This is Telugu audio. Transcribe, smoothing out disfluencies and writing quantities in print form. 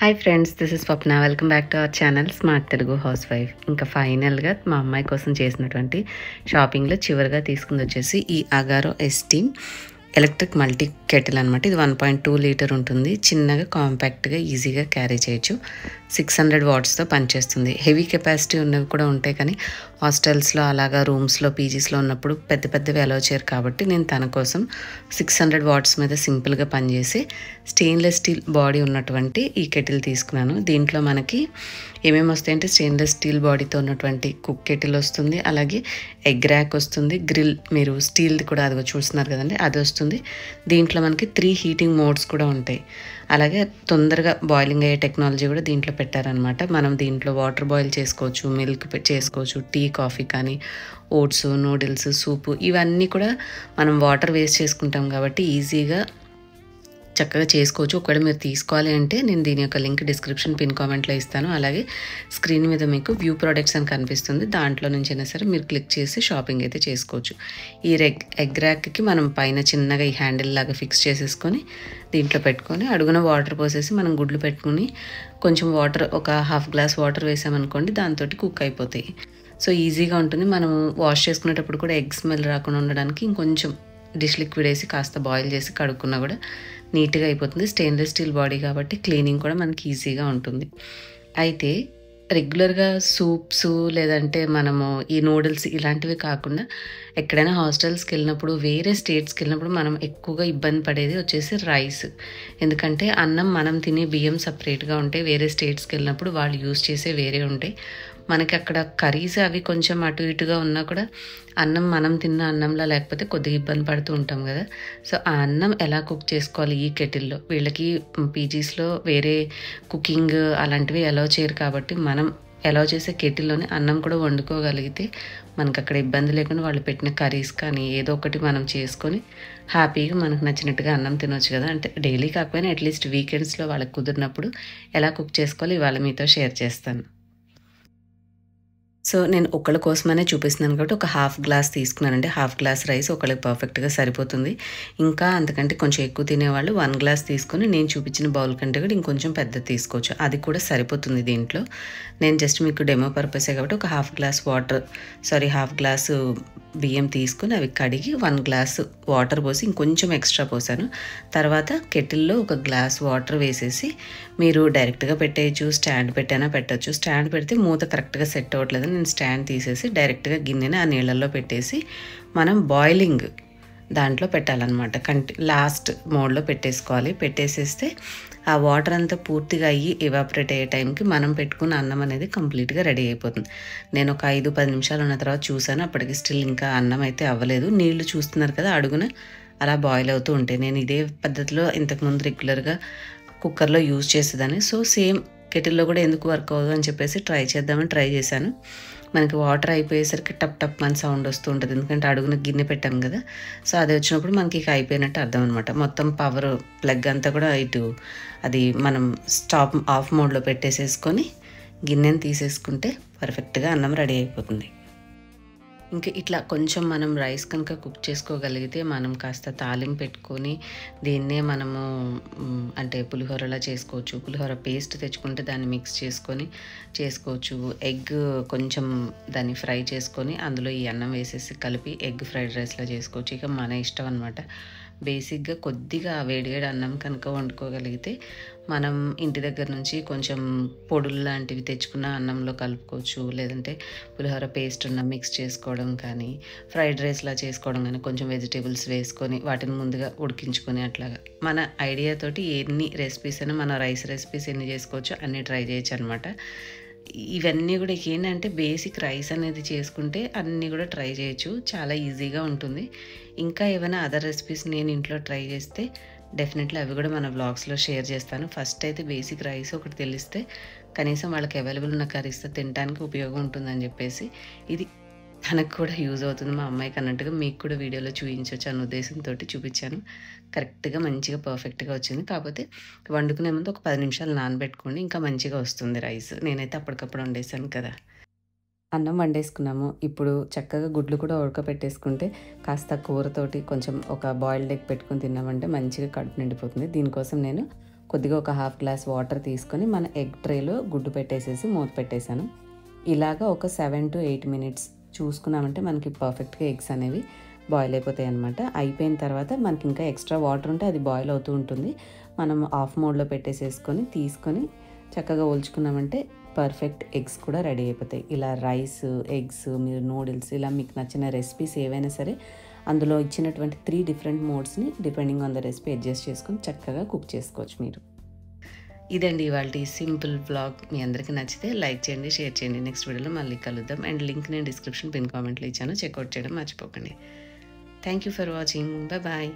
Hi friends, this is Swapna. Welcome back to our channel smart Telugu house wife. ఇంకా ఫైనల్గా మా అమ్మాయి కోసం చేసినటువంటి షాపింగ్లో చివరిగా తీసుకుంది వచ్చేసి ఈ Agaro esteem electric multi kettle అనమాట. ఇది 1.2 లీటర్ ఉంటుంది. చిన్నగా కాంపాక్ట్గా ఈజీగా క్యారీ చేయొచ్చు. 600 వాట్స్తో పనిచేస్తుంది. హెవీ కెపాసిటీ ఉన్నవి కూడా ఉంటాయి, కానీ హాస్టల్స్లో అలాగా రూమ్స్లో పీజీస్లో ఉన్నప్పుడు పెద్ద పెద్దవి అలౌ చేయరు కాబట్టి నేను తన కోసం 600 వాట్స్ మీద సింపుల్గా పనిచేసి స్టెయిన్లెస్ స్టీల్ బాడీ ఉన్నటువంటి ఈ కెటిల్ తీసుకున్నాను. దీంట్లో మనకి ఏమేమి వస్తాయంటే స్టెయిన్లెస్ స్టీల్ బాడీతో ఉన్నటువంటి కుక్ కెటిల్ వస్తుంది, అలాగే ఎగ్ ర్యాక్ వస్తుంది, గ్రిల్ మీరు స్టీల్ది కూడా అదిగో చూస్తున్నారు కదండి అది వస్తుంది. దీంట్లో మనకి 3 హీటింగ్ మోడ్స్ కూడా ఉంటాయి. అలాగే తొందరగా బాయిలింగ్ అయ్యే టెక్నాలజీ కూడా దీంట్లో పెట్టారనమాట. మనం దీంట్లో వాటర్ బాయిల్ చేసుకోవచ్చు, మిల్క్ చేసుకోవచ్చు, టీ కాఫీ కానీ ఓట్స్, నూడిల్స్, సూపు ఇవన్నీ కూడా మనం వాటర్ వేస్ట్ చేసుకుంటాం కాబట్టి ఈజీగా చక్కగా చేసుకోవచ్చు. ఒకవేళ మీరు తీసుకోవాలి అంటే నేను దీని యొక్క లింక్ డిస్క్రిప్షన్ పిన్ కామెంట్లో ఇస్తాను. అలాగే స్క్రీన్ మీద మీకు వ్యూ ప్రోడక్ట్స్ అని కనిపిస్తుంది, దాంట్లో నుంచి అయినా సరే మీరు క్లిక్ చేసి షాపింగ్ అయితే చేసుకోవచ్చు. ఈ ఎగ్ ర్యాక్కి మనం పైన చిన్నగా ఈ హ్యాండిల్ లాగా ఫిక్స్ చేసేసుకొని దీంట్లో పెట్టుకొని అడుగున వాటర్ పోసేసి మనం గుడ్లు పెట్టుకుని కొంచెం వాటర్ ఒక హాఫ్ గ్లాస్ వాటర్ వేసామనుకోండి, దాంతో కుక్ అయిపోతాయి. సో ఈజీగా ఉంటుంది. మనము వాష్ చేసుకునేటప్పుడు కూడా ఎగ్ స్మెల్ రాకుండా ఉండడానికి ఇంకొంచెం డిష్ లిక్విడ్ వేసి కాస్త బాయిల్ చేసి కడుక్కున్నా కూడా నీట్గా అయిపోతుంది. స్టెయిన్లెస్ స్టీల్ బాడీ కాబట్టి క్లీనింగ్ కూడా మనకి ఈజీగా ఉంటుంది. అయితే రెగ్యులర్గా సూప్స్ లేదంటే మనము ఈ నూడిల్స్ ఇలాంటివి కాకుండా ఎక్కడైనా హాస్టల్స్కి వెళ్ళినప్పుడు వేరే స్టేట్స్కి వెళ్ళినప్పుడు మనం ఎక్కువగా ఇబ్బంది పడేది వచ్చేసి రైస్. ఎందుకంటే అన్నం మనం తినే బియ్యం సపరేట్గా ఉంటాయి, వేరే స్టేట్స్కి వెళ్ళినప్పుడు వాళ్ళు యూజ్ చేసే వేరే ఉంటాయి. మనకి అక్కడ కర్రీస్ అవి కొంచెం అటు ఇటుగా ఉన్నా కూడా అన్నం మనం తిన్న అన్నంలా లేకపోతే కొద్దిగా ఇబ్బంది పడుతూ ఉంటాం కదా. సో ఆ అన్నం ఎలా కుక్ చేసుకోవాలి ఈ కెటిల్లో, వీళ్ళకి పీజీస్లో వేరే కుకింగ్ అలాంటివి అలౌ చేయరు కాబట్టి మనం అలౌ చేసే కెటిల్లోనే అన్నం కూడా వండుకోగలిగితే మనకు అక్కడ ఇబ్బంది లేకుండా వాళ్ళు పెట్టిన కర్రీస్ కానీ ఏదో ఒకటి మనం చేసుకొని హ్యాపీగా మనకు నచ్చినట్టుగా అన్నం తినొచ్చు కదా. అంటే డైలీ కాకపోయినా అట్లీస్ట్ వీకెండ్స్లో వాళ్ళకి కుదిరినప్పుడు ఎలా కుక్ చేసుకోవాలి ఇవాళ మీతో షేర్ చేస్తాను. సో నేను ఒకళ్ళ కోసమనే చూపిస్తున్నాను కాబట్టి ఒక హాఫ్ గ్లాస్ తీసుకున్నానండి. హాఫ్ గ్లాస్ రైస్ ఒకళ్ళకి పర్ఫెక్ట్గా సరిపోతుంది. ఇంకా అంతకంటే కొంచెం ఎక్కువ తినేవాళ్ళు 1 గ్లాస్ తీసుకొని నేను చూపించిన బౌల్ కంటే కూడా ఇంకొంచెం పెద్దది తీసుకోవచ్చు, అది కూడా సరిపోతుంది. దీంట్లో నేను జస్ట్ మీకు డెమో పర్పసే కాబట్టి ఒక హాఫ్ గ్లాసు బియ్యం తీసుకొని అవి కడిగి 1 గ్లాసు వాటర్ పోసి ఇంకొంచెం ఎక్స్ట్రా పోసాను. తర్వాత కెటిల్లో ఒక గ్లాస్ వాటర్ వేసేసి మీరు డైరెక్ట్గా పెట్టేయచ్చు, స్టాండ్ పెట్టైనా పెట్టచ్చు. స్టాండ్ పెడితే మూత కరెక్ట్గా సెట్ అవ్వట్లేదు, నేను స్టాండ్ తీసేసి డైరెక్ట్గా గిన్నెని ఆ నీళ్ళల్లో పెట్టేసి మనం బాయిలింగ్ దాంట్లో పెట్టాలన్నమాట. లాస్ట్ మోడ్లో పెట్టేసుకోవాలి. పెట్టేసేస్తే ఆ వాటర్ అంతా పూర్తిగా అయ్యి ఎవాపరేట్ అయ్యే టైంకి మనం పెట్టుకున్న అన్నం అనేది కంప్లీట్గా రెడీ అయిపోతుంది. నేను ఒక 5-10 నిమిషాలు ఉన్న తర్వాత చూసాను, అప్పటికి స్టిల్ ఇంకా అన్నం అయితే అవ్వలేదు. నీళ్లు చూస్తున్నారు కదా అడుగున అలా బాయిల్ అవుతూ ఉంటాయి. నేను ఇదే పద్ధతిలో ఇంతకుముందు రెగ్యులర్గా కుక్కర్లో యూజ్ చేసేదాన్ని. సో సేమ్ కెటిల్లో కూడా ఎందుకు వర్క్ అవ్వదు అని చెప్పేసి ట్రై చేశాను. మనకి వాటర్ అయిపోయేసరికి టప్ టప్ మన సౌండ్ వస్తూ ఉంటుంది, ఎందుకంటే అడుగున గిన్నె పెట్టాం కదా. సో అది వచ్చినప్పుడు మనకి ఇక అయిపోయినట్టు అర్థం అనమాట. మొత్తం పవర్ ప్లగ్ అంతా కూడా ఇటు అది మనం ఆఫ్ మోడ్లో పెట్టేసేసుకొని గిన్నెని తీసేసుకుంటే పర్ఫెక్ట్గా అన్నం రెడీ అయిపోతుంది. ఇంకా ఇట్లా కొంచెం మనం రైస్ కనుక కుక్ చేసుకోగలిగితే మనం కాస్త తాలింపు పెట్టుకొని దీన్నే మనము అంటే పులిహోరలా చేసుకోవచ్చు. పులిహోర పేస్ట్ తెచ్చుకుంటే దాన్ని మిక్స్ చేసుకొని చేసుకోవచ్చు. ఎగ్ కొంచెం దాన్ని ఫ్రై చేసుకొని అందులో ఈ అన్నం వేసేసి కలిపి ఎగ్ ఫ్రైడ్ రైస్లా చేసుకోవచ్చు. ఇక మన ఇష్టం అనమాట. బేసిక్గా కొద్దిగా వేడివేడి అన్నం కనుక వండుకోగలిగితే మనం ఇంటి దగ్గర నుంచి కొంచెం పొడులు లాంటివి తెచ్చుకున్న అన్నంలో కలుపుకోవచ్చు, లేదంటే పులిహోర పేస్ట్ ఉన్న మిక్స్ చేసుకోవడం కానీ ఫ్రైడ్ రైస్లా చేసుకోవడం కానీ కొంచెం వెజిటేబుల్స్ వేసుకొని వాటిని ముందుగా ఉడికించుకొని అట్లాగా మన ఐడియాతోటి ఎన్ని రెసిపీస్ అయినా మన రైస్ రెసిపీస్ ఎన్ని చేసుకోవచ్చు అన్నీ ట్రై చేయొచ్చు అనమాట. ఇవన్నీ కూడా ఏంటంటే బేసిక్ రైస్ అనేది చేసుకుంటే అన్నీ కూడా ట్రై చేయొచ్చు, చాలా ఈజీగా ఉంటుంది. ఇంకా ఏమైనా అదర్ రెసిపీస్ నేను ఇంట్లో ట్రై చేస్తే డెఫినెట్లీ అవి కూడా మన వ్లాగ్స్లో షేర్ చేస్తాను. ఫస్ట్ అయితే బేసిక్ రైస్ ఒకటి తెలిస్తే కనీసం వాళ్ళకి అవైలబుల్ ఉన్న కర్రీస్తో తినడానికి ఉపయోగం ఉంటుందని చెప్పేసి ఇది తనకు కూడా యూజ్ అవుతుంది మా అమ్మాయికి అన్నట్టుగా మీకు కూడా వీడియోలో చూపించవచ్చు అన్న ఉద్దేశంతో చూపించాను. కరెక్ట్గా మంచిగా పర్ఫెక్ట్గా వచ్చింది. కాకపోతే వండుకునే ముందు ఒక 10 నిమిషాలు నానబెట్టుకోండి, ఇంకా మంచిగా వస్తుంది రైస్. నేనైతే అప్పటికప్పుడు వండేసాను కదా. అన్నం వండేసుకున్నాము. ఇప్పుడు చక్కగా గుడ్లు కూడా ఉడకపెట్టేసుకుంటే కాస్త కూరతోటి కొంచెం ఒక బాయిల్డ్ ఎగ్ పెట్టుకొని తిన్నామంటే మంచిగా కడుపు నిండిపోతుంది. దీనికోసం నేను కొద్దిగా ఒక హాఫ్ గ్లాస్ వాటర్ తీసుకొని మన ఎగ్ ట్రేలో గుడ్డు పెట్టేసేసి మూత పెట్టేశాను. ఇలాగా ఒక 7 to 8 మినిట్స్ చూసుకున్నామంటే మనకి పర్ఫెక్ట్గా ఎగ్స్ అనేవి బాయిల్ అయిపోతాయి అనమాట. అయిపోయిన తర్వాత మనకి ఇంకా ఎక్స్ట్రా వాటర్ ఉంటే అది బాయిల్ అవుతూ ఉంటుంది. మనం ఆఫ్ మోడ్లో పెట్టేసేసుకొని తీసుకొని చక్కగా ఒలుచుకున్నామంటే పర్ఫెక్ట్ ఎగ్స్ కూడా రెడీ అయిపోతాయి. ఇలా రైస్, ఎగ్స్, మీరు నూడిల్స్ ఇలా మీకు నచ్చిన రెసిపీస్ ఏవైనా సరే అందులో ఇచ్చినటువంటి 3 డిఫరెంట్ మోడ్స్ని depending on the recipe adjust చేసుకొని చక్కగా కుక్ చేసుకోవచ్చు మీరు. ఇదండి ఇవాల్టి సింపుల్ వ్లాగ్. మీ అందరికీ నచ్చితే లైక్ చేయండి, షేర్ చేయండి. నెక్స్ట్ వీడియోలో మళ్ళీ కలుద్దాం. అండ్ లింక్ నేను డిస్క్రిప్షన్ పిన్ కామెంట్లో ఇచ్చాను, చెక్అవుట్ చేయడం మర్చిపోకండి. Thank you for watching. Bye.